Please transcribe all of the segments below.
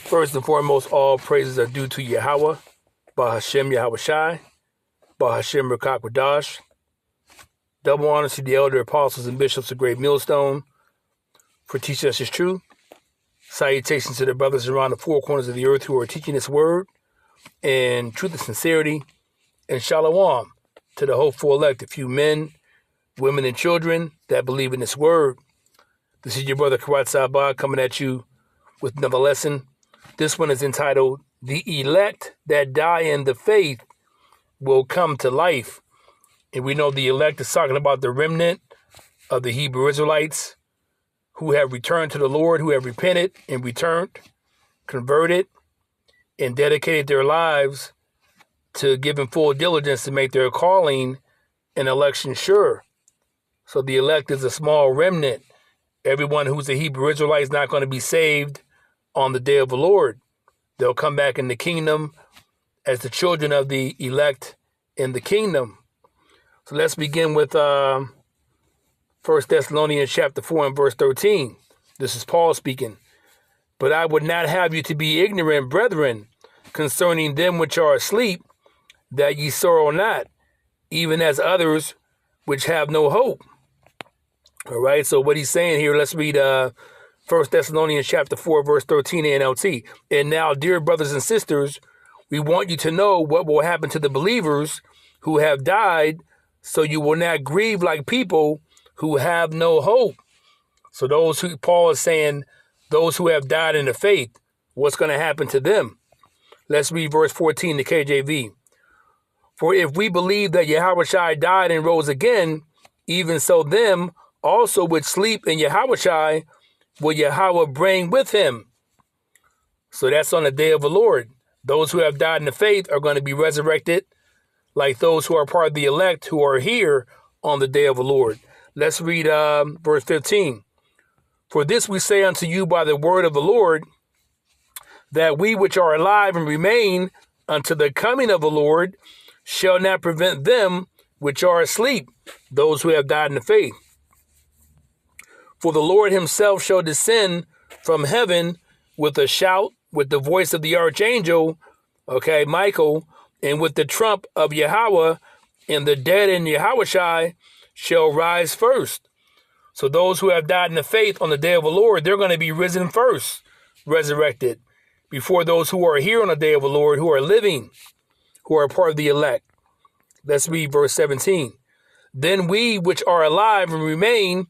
First and foremost, all praises are due to Yahweh, Bahashem Yahawashi, Bahashem Rakakwadash. Double honor to the elder apostles and bishops of Great Millstone for teaching us his truth. Salutations to the brothers around the four corners of the earth who are teaching this word in truth and sincerity. And shalom to the hopeful elect, a few men, women, and children that believe in this word. This is your brother Karat Sabah coming at you with another lesson. This one is entitled, The Elect That Die in the Faith Will Come to Life. And we know the elect is talking about the remnant of the Hebrew Israelites who have returned to the Lord, who have repented and returned, converted, and dedicated their lives to giving full diligence to make their calling and election sure. So the elect is a small remnant. Everyone who's a Hebrew Israelite is not going to be saved on the day of the Lord. They'll come back in the kingdom as the children of the elect in the kingdom. So let's begin with 1 Thessalonians chapter 4 and verse 13. This is Paul speaking. But I would not have you to be ignorant, brethren, concerning them which are asleep, that ye sorrow not, even as others which have no hope. All right, so what he's saying here, let's read 1 Thessalonians chapter 4, verse 13 NLT. And now, dear brothers and sisters, we want you to know what will happen to the believers who have died, so you will not grieve like people who have no hope. So Paul is saying, those who have died in the faith, what's going to happen to them? Let's read verse 14, the KJV. For if we believe that Yahawashi died and rose again, even so them also which sleep in Yahawashi will Yahweh bring with him. So that's on the day of the Lord. Those who have died in the faith are going to be resurrected like those who are part of the elect who are here on the day of the Lord. Let's read verse 15. For this we say unto you by the word of the Lord, that we which are alive and remain unto the coming of the Lord shall not prevent them which are asleep, those who have died in the faith. For the Lord himself shall descend from heaven with a shout, with the voice of the archangel, Michael, and with the trump of Yahweh, and the dead in Yahawashi shall rise first. So those who have died in the faith on the day of the Lord, they're going to be risen first, resurrected, before those who are here on the day of the Lord, who are living, who are part of the elect. Let's read verse 17. Then we which are alive and remain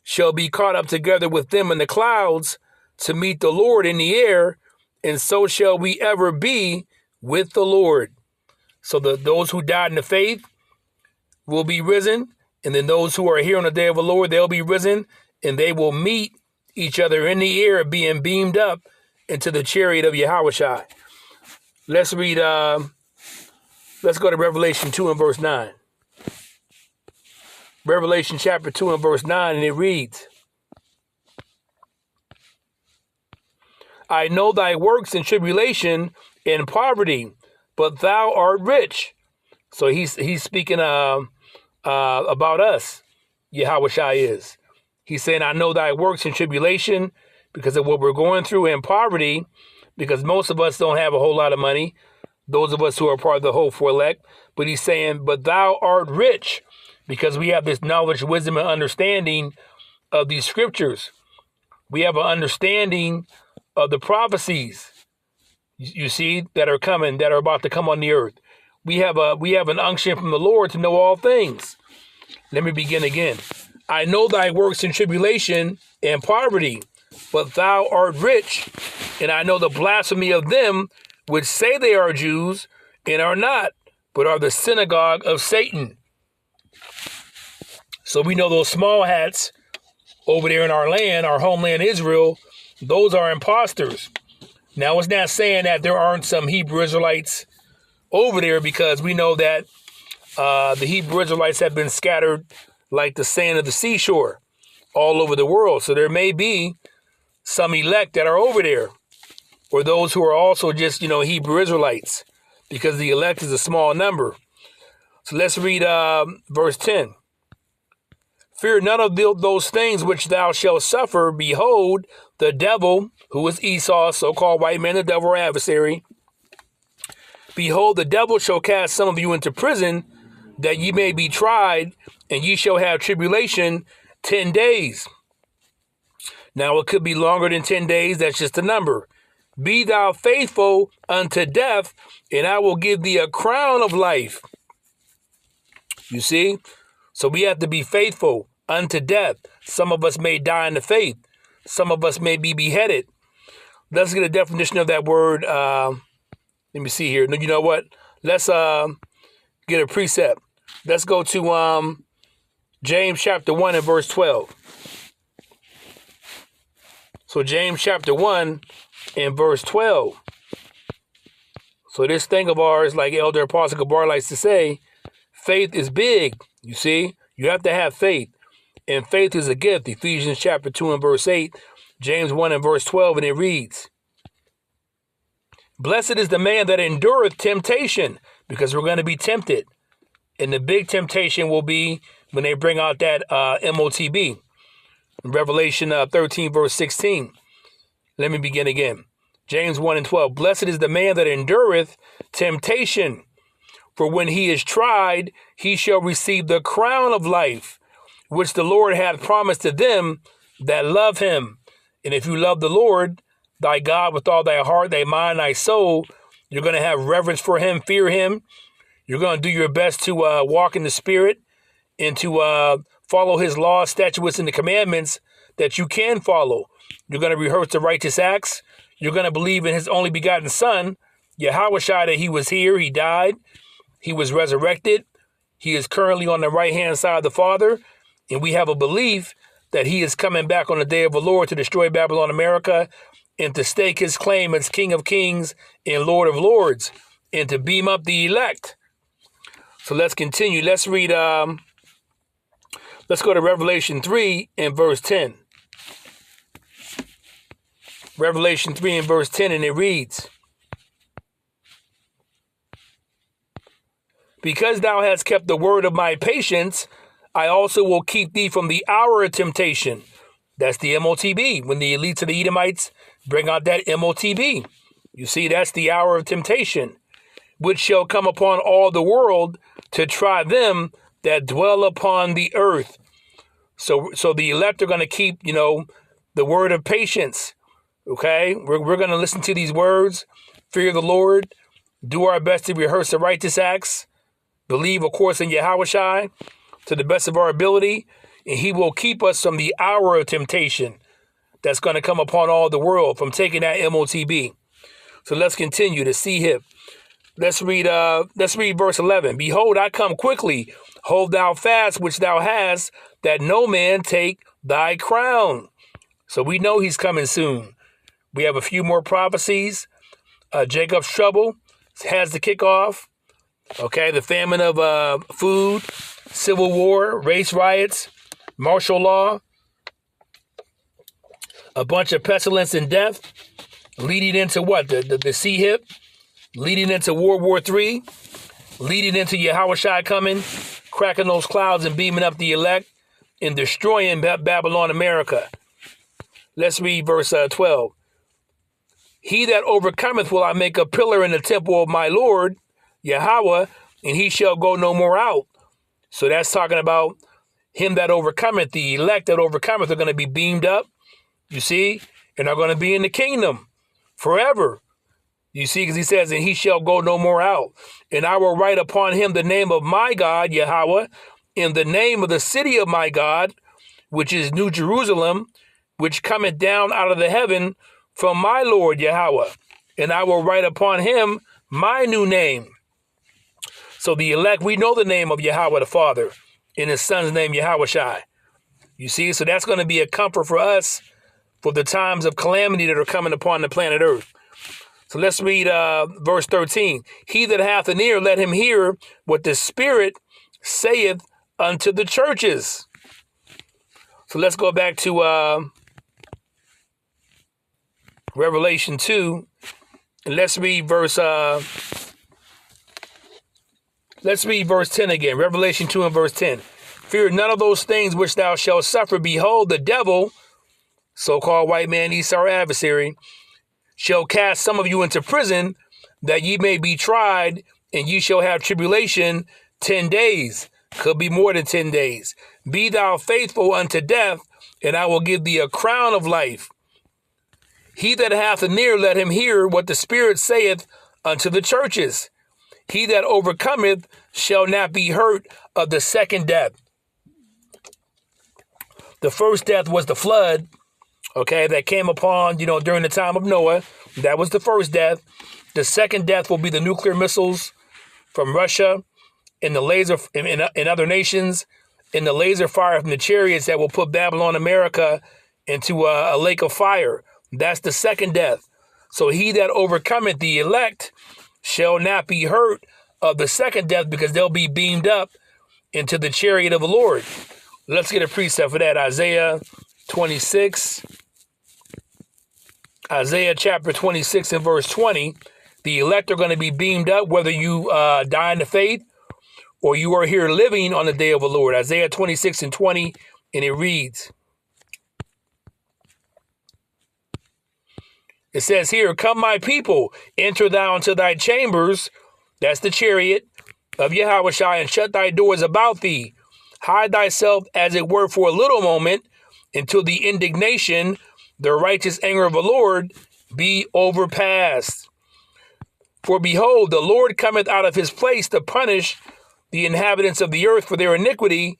shall be caught up together with them in the clouds to meet the Lord in the air, and so shall we ever be with the Lord. So those who died in the faith will be risen, and then those who are here on the day of the Lord, they'll be risen, and they will meet each other in the air, being beamed up into the chariot of Yahawashi. Let's read, let's go to Revelation 2 and verse 9. Revelation chapter 2 and verse 9, and it reads, I know thy works in tribulation and poverty, but thou art rich. So he's speaking about us, Yahawashi is. He's saying, I know thy works in tribulation because of what we're going through, in poverty, because most of us don't have a whole lot of money, those of us who are part of the hopeful elect. But he's saying, but thou art rich, because we have this knowledge, wisdom, and understanding of these scriptures. We have an understanding of the prophecies, you see, that are coming, that are about to come on the earth. We have an unction from the Lord to know all things. Let me begin again. I know thy works in tribulation and poverty, but thou art rich, and I know the blasphemy of them which say they are Jews and are not, but are the synagogue of Satan. So we know those small hats over there in our land, our homeland Israel, those are imposters. Now, it's not saying that there aren't some Hebrew Israelites over there, because we know that the Hebrew Israelites have been scattered like the sand of the seashore all over the world. So there may be some elect that are over there, or those who are also just, Hebrew Israelites, because the elect is a small number. So let's read verse 10. Fear none of those things which thou shalt suffer. Behold, the devil, who is Esau, so-called white man, the devil or adversary. Behold, the devil shall cast some of you into prison, that ye may be tried, and ye shall have tribulation 10 days. Now it could be longer than 10 days. That's just a number. Be thou faithful unto death, and I will give thee a crown of life. You see? So we have to be faithful unto death. Some of us may die in the faith. Some of us may be beheaded. Let's get a definition of that word. Let me see here. You know what? Let's get a precept. Let's go to James chapter 1 and verse 12. So James chapter 1 and verse 12. So this thing of ours, like Elder Apostle Gabar likes to say, faith is big. You see, you have to have faith. And faith is a gift. Ephesians chapter 2 and verse 8, James 1 and verse 12, and it reads, blessed is the man that endureth temptation, because we're going to be tempted. And the big temptation will be when they bring out that MOTB. Revelation 13 verse 16. Let me begin again. James 1 and 12. Blessed is the man that endureth temptation, for when he is tried, he shall receive the crown of life, which the Lord hath promised to them that love him. And if you love the Lord, thy God, with all thy heart, thy mind, thy soul, you're going to have reverence for him, fear him. You're going to do your best to walk in the Spirit and to follow his laws, statutes, and the commandments that you can follow. You're going to rehearse the righteous acts. You're going to believe in his only begotten Son, Yahawashi, that he was here, he died, he was resurrected. He is currently on the right-hand side of the Father, and we have a belief that he is coming back on the day of the Lord to destroy Babylon, America, and to stake his claim as King of Kings and Lord of Lords, and to beam up the elect. So let's continue. Let's read, let's go to Revelation 3 and verse 10. Revelation 3 and verse 10, and it reads, because thou hast kept the word of my patience, I also will keep thee from the hour of temptation. That's the MOTB. When the elites of the Edomites bring out that MOTB, you see, that's the hour of temptation, which shall come upon all the world to try them that dwell upon the earth. So the elect are going to keep, the word of patience. Okay, we're going to listen to these words, fear the Lord, do our best to rehearse the righteous acts, believe, of course, in Yahawashi to the best of our ability, and he will keep us from the hour of temptation that's going to come upon all the world, from taking that MOTB. So let's continue to see him. Let's read verse 11. Behold, I come quickly. Hold thou fast which thou hast, that no man take thy crown. So we know he's coming soon. We have a few more prophecies. Jacob's trouble has to kick off. Okay, the famine of food, civil war, race riots, martial law, a bunch of pestilence and death, leading into what? The sea hip, leading into World War III, leading into Yahawashi coming, cracking those clouds and beaming up the elect, and destroying Babylon, America. Let's read verse 12. He that overcometh will I make a pillar in the temple of my Lord, Yahweh, and he shall go no more out. So that's talking about him that overcometh, the elect that overcometh are going to be beamed up, you see, and are going to be in the kingdom forever. You see, because he says, and he shall go no more out. And I will write upon him the name of my God, Yahweh, in the name of the city of my God, which is New Jerusalem, which cometh down out of the heaven from my Lord Yahweh, and I will write upon him my new name. So the elect, we know the name of Yahweh the Father, in his son's name Yahawashi. You see, so that's going to be a comfort for us for the times of calamity that are coming upon the planet Earth. So let's read verse 13. He that hath an ear, let him hear what the Spirit saith unto the churches. So let's go back to Revelation 2, and let's read verse 10 again. Revelation 2 and verse 10. Fear none of those things which thou shalt suffer. Behold, the devil, so-called white man, Esau, our adversary, shall cast some of you into prison, that ye may be tried, and ye shall have tribulation 10 days. Could be more than 10 days. Be thou faithful unto death, and I will give thee a crown of life. He that hath an ear, let him hear what the Spirit saith unto the churches. He that overcometh shall not be hurt of the second death. The first death was the flood, okay, that came upon, during the time of Noah. That was the first death. The second death will be the nuclear missiles from Russia and the laser in other nations, and the laser fire from the chariots that will put Babylon, America, into a lake of fire. That's the second death. So he that overcometh, the elect, shall not be hurt of the second death, because they'll be beamed up into the chariot of the Lord. Let's get a precept for that. Isaiah 26. Isaiah chapter 26 and verse 20. The elect are going to be beamed up, whether you die in the faith or you are here living on the day of the Lord. Isaiah 26 and 20, and it reads, it says here, come my people, enter thou into thy chambers, that's the chariot of Yahawashi, and shut thy doors about thee. Hide thyself as it were for a little moment, until the indignation, the righteous anger of the Lord, be overpassed. For behold, the Lord cometh out of his place to punish the inhabitants of the earth for their iniquity.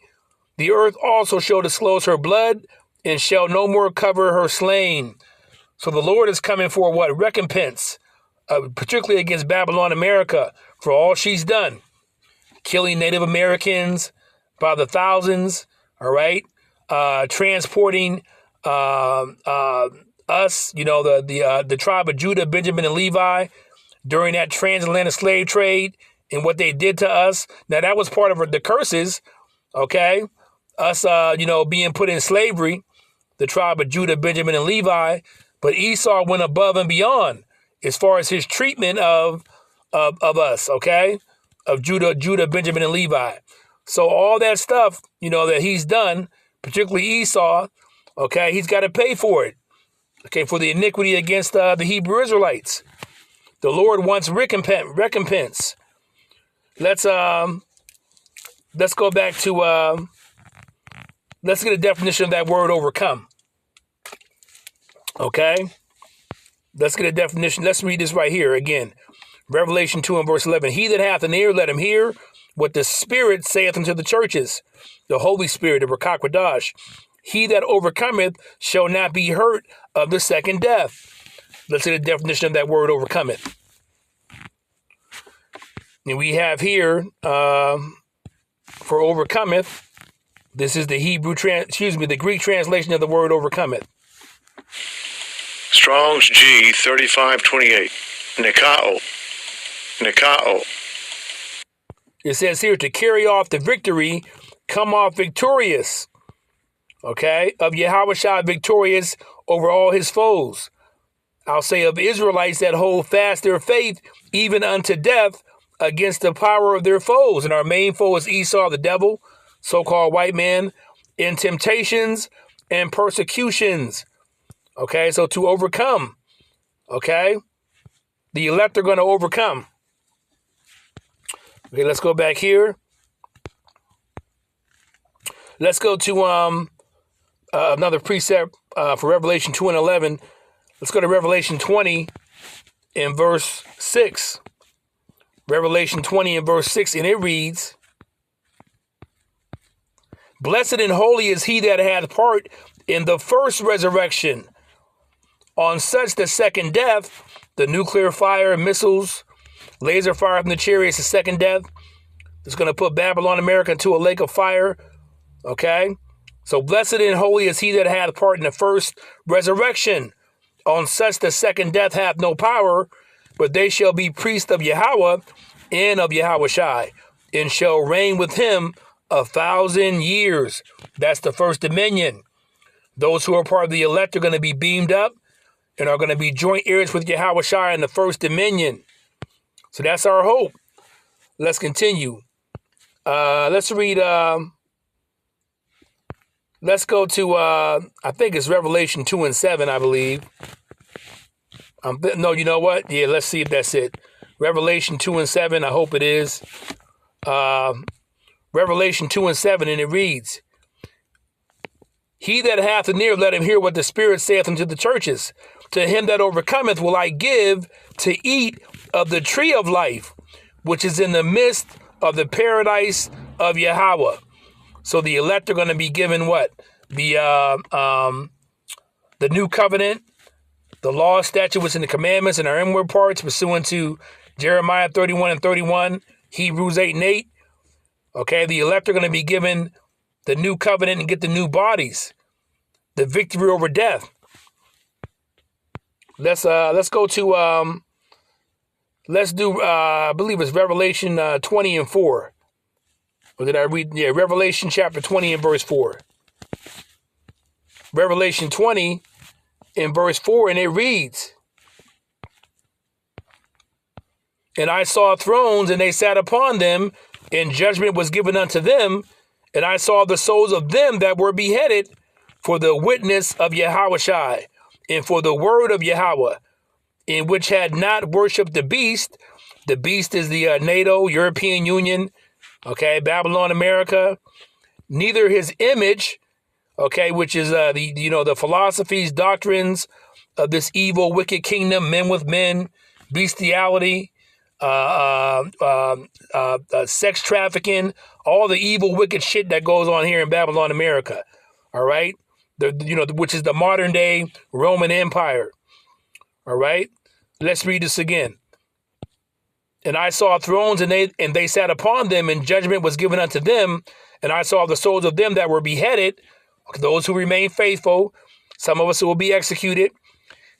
The earth also shall disclose her blood, and shall no more cover her slain. So the Lord is coming for what? Recompense, particularly against Babylon, America, for all she's done. Killing Native Americans by the thousands, all right? Transporting us, the tribe of Judah, Benjamin, and Levi during that transatlantic slave trade and what they did to us. Now, that was part of the curses, okay? Us, being put in slavery, the tribe of Judah, Benjamin, and Levi. But Esau went above and beyond as far as his treatment of us, okay? Of Judah, Benjamin, and Levi. So all that stuff, that he's done, particularly Esau, okay, he's got to pay for it, okay, for the iniquity against the Hebrew Israelites. The Lord wants recompense. Let's go back to, let's get a definition of that word overcome. Okay? Let's get a definition. Let's read this right here again. Revelation 2 and verse 11. He that hath an ear, let him hear what the Spirit saith unto the churches. The Holy Spirit, the Rakakwadash. He that overcometh shall not be hurt of the second death. Let's get a definition of that word overcometh. And we have here, for overcometh, this is the the Greek translation of the word overcometh. Strong's G 3528. Nikao. It says here, to carry off the victory, come off victorious. Okay? Of Yahawashi, victorious over all his foes. I'll say of Israelites that hold fast their faith, even unto death, against the power of their foes. And our main foe is Esau, the devil, so-called white man, in temptations and persecutions. Okay, so to overcome, okay, the elect are going to overcome. Okay, let's go back here. Let's go to another precept for Revelation 2 and 11. Let's go to Revelation 20 and verse 6. Revelation 20 and verse 6, and it reads, blessed and holy is he that hath part in the first resurrection. On such the second death, the nuclear fire, missiles, laser fire from the chariots, the second death, is going to put Babylon, America, into a lake of fire. Okay? So blessed and holy is he that hath part in the first resurrection. On such the second death hath no power, but they shall be priests of Yahweh and of Yahawashi, and shall reign with him 1,000 years. That's the first dominion. Those who are part of the elect are going to be beamed up and are going to be joint heirs with Yahawashi in the first dominion. So that's our hope. Let's continue. Let's read Let's go to, I think it's Revelation 2 and 7, I believe. No, you know what? Yeah, let's see if that's it. Revelation 2 and 7, I hope it is. Revelation 2 and 7, and it reads, He that hath an ear, let him hear what the Spirit saith unto the churches. To him that overcometh will I give to eat of the tree of life, which is in the midst of the paradise of Yahweh. So the elect are going to be given what? The new covenant, the law, statutes, and the commandments in our inward parts, pursuant to Jeremiah 31 and 31, Hebrews 8 and 8. Okay, the elect are going to be given the new covenant and get the new bodies, the victory over death. Let's go to let's do I believe it's Revelation 20 and 4. Or did I read? Yeah, Revelation chapter 20 and verse 4. Revelation 20 and verse 4, and it reads, And I saw thrones, and they sat upon them, and judgment was given unto them. And I saw the souls of them that were beheaded for the witness of Yahawashi, and for the word of Yahweh, in which had not worshipped the beast. The beast is the NATO, European Union, okay, Babylon, America. Neither his image, okay, which is the philosophies, doctrines of this evil, wicked kingdom, men with men, bestiality, sex trafficking, all the evil, wicked shit that goes on here in Babylon, America. All right, which is the modern day Roman Empire. All right, let's read this again. And I saw thrones, and they sat upon them, and judgment was given unto them. And I saw the souls of them that were beheaded, those who remain faithful. Some of us will be executed,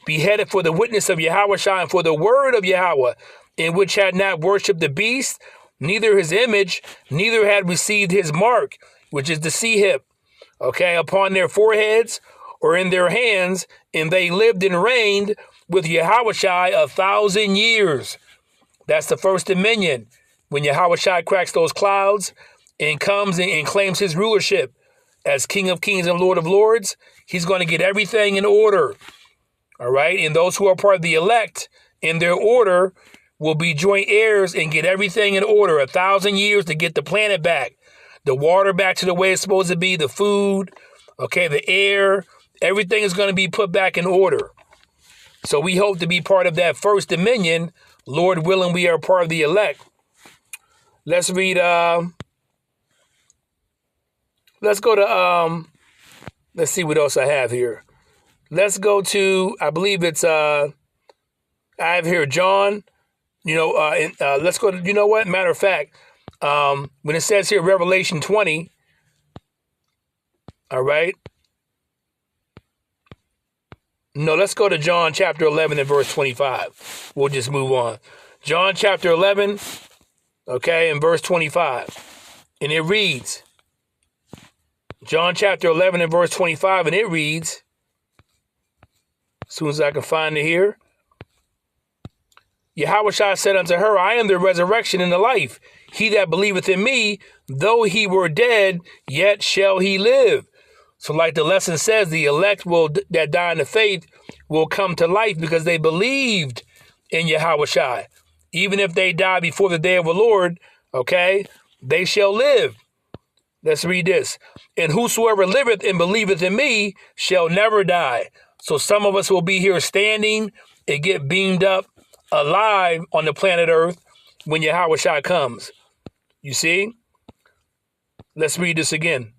beheaded for the witness of Yahawashi and for the word of Yahweh, in which had not worshipped the beast, neither his image, neither had received his mark, which is the sea-hip, okay, upon their foreheads or in their hands, and they lived and reigned with Yahawashi 1,000 years. That's the first dominion. When Yahawashi cracks those clouds and comes and claims his rulership as King of Kings and Lord of Lords, he's going to get everything in order. All right. And those who are part of the elect in their order will be joint heirs and get everything in order. 1,000 years to get the planet back, the water back to the way it's supposed to be, the food, okay, the air, everything is going to be put back in order. So we hope to be part of that first dominion. Lord willing, we are part of the elect. Let's read, let's go to, let's see what else I have here. Let's go to, I believe it's, I have here John, let's go to, you know what? Matter of fact, when it says here, Revelation 20, all right. No, let's go to John chapter 11 and verse 25. We'll just move on. John chapter 11, okay, and verse 25. And it reads, John chapter 11 and verse 25, and it reads, as soon as I can find it here, Yahawashi said unto her, I am the resurrection and the life. He that believeth in me, though he were dead, yet shall he live. So like the lesson says, the elect that die in the faith will come to life because they believed in Yahawashi. Even if they die before the day of the Lord, okay, they shall live. Let's read this. And whosoever liveth and believeth in me shall never die. So some of us will be here standing and get beamed up alive on the planet Earth when Yahawashi comes. You see? Let's read this again.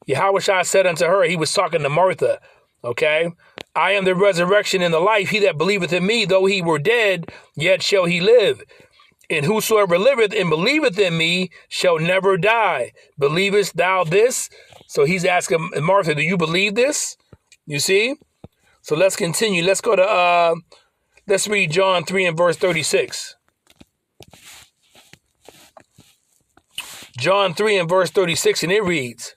Yahawashi said unto her, he was talking to Martha, okay? I am the resurrection and the life. He that believeth in me, though he were dead, yet shall he live. And whosoever liveth and believeth in me shall never die. Believest thou this? So he's asking Martha, do you believe this? You see? So let's continue. Let's go to, let's read John 3 and verse 36. John 3 and verse 36, and it reads,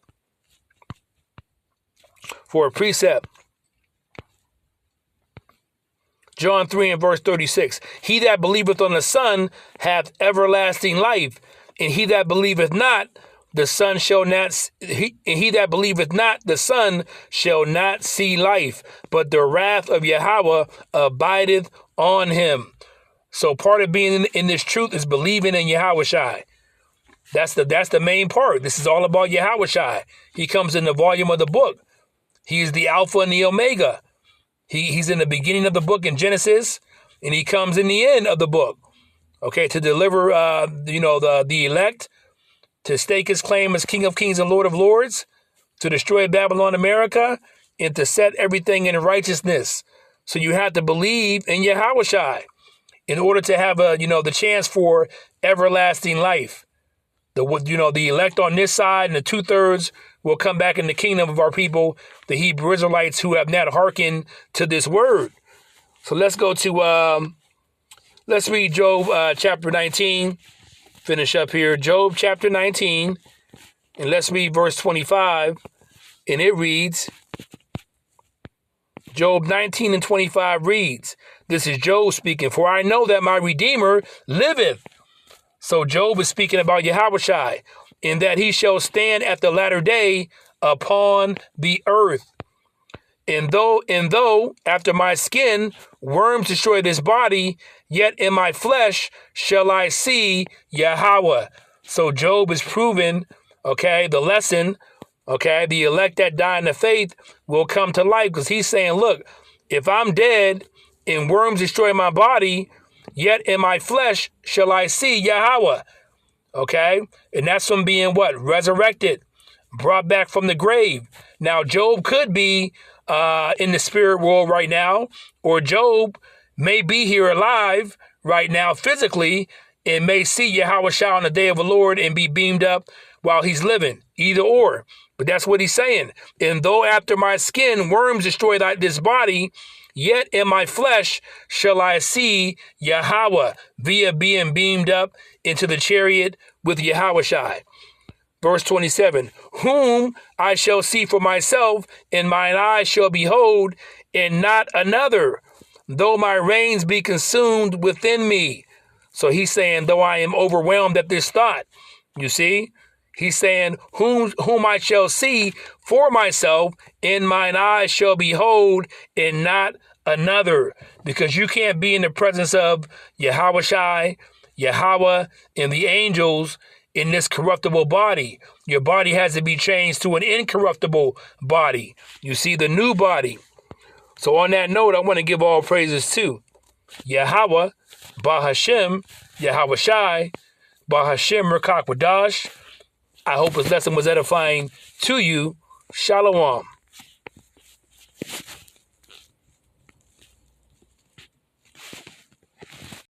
for a precept. John 3 and verse 36. He that believeth on the Son hath everlasting life, and he that believeth not the Son shall not, he that believeth not the Son shall not see life, but the wrath of Yahweh abideth on him. So part of being in this truth is believing in Yahawashi. That's the main part. This is all about Yahawashi. He comes in the volume of the book. He is the Alpha and the Omega. He's in the beginning of the book in Genesis, and he comes in the end of the book. Okay, to deliver the elect, to stake his claim as King of Kings and Lord of Lords, to destroy Babylon, America, and to set everything in righteousness. So you have to believe in Yahawashi in order to have the chance for everlasting life. The elect on this side and the 2/3 will come back in the kingdom of our people, the Hebrew Israelites who have not hearkened to this word. So let's go to, let's read Job chapter 19, finish up here. Job chapter 19, and let's read verse 25, and it reads, Job 19 and 25 reads, this is Job speaking, for I know that my Redeemer liveth. So Job is speaking about Yahawashi, in that he shall stand at the latter day upon the earth. And though after my skin worms destroy this body, yet in my flesh shall I see Yahweh. So Job is proving, the lesson, the elect that die in the faith will come to life, because he's saying, look, if I'm dead and worms destroy my body, yet in my flesh shall I see Yahweh. And that's from being what? Resurrected, brought back from the grave. Now, Job could be in the spirit world right now, or Job may be here alive right now physically and may see Yahawashi on the day of the Lord and be beamed up while he's living, either or. But that's what he's saying. And though after my skin worms destroy this body, yet in my flesh shall I see Yahweh via being beamed up into the chariot with Yahawashi. Verse 27, whom I shall see for myself, and mine eyes shall behold, and not another, though my reins be consumed within me. So he's saying, though I am overwhelmed at this thought, you see, he's saying, whom I shall see for myself, and mine eyes shall behold, and not another. Because you can't be in the presence of Yahawashi, Yahweh, and the angels in this corruptible body. Your body has to be changed to an incorruptible body. You see, the new body. So on that note, I want to give all praises to Yahweh, Bahashem, Yahawashi, Bahashem Rakakwadash. I hope this lesson was edifying to you. Shalom.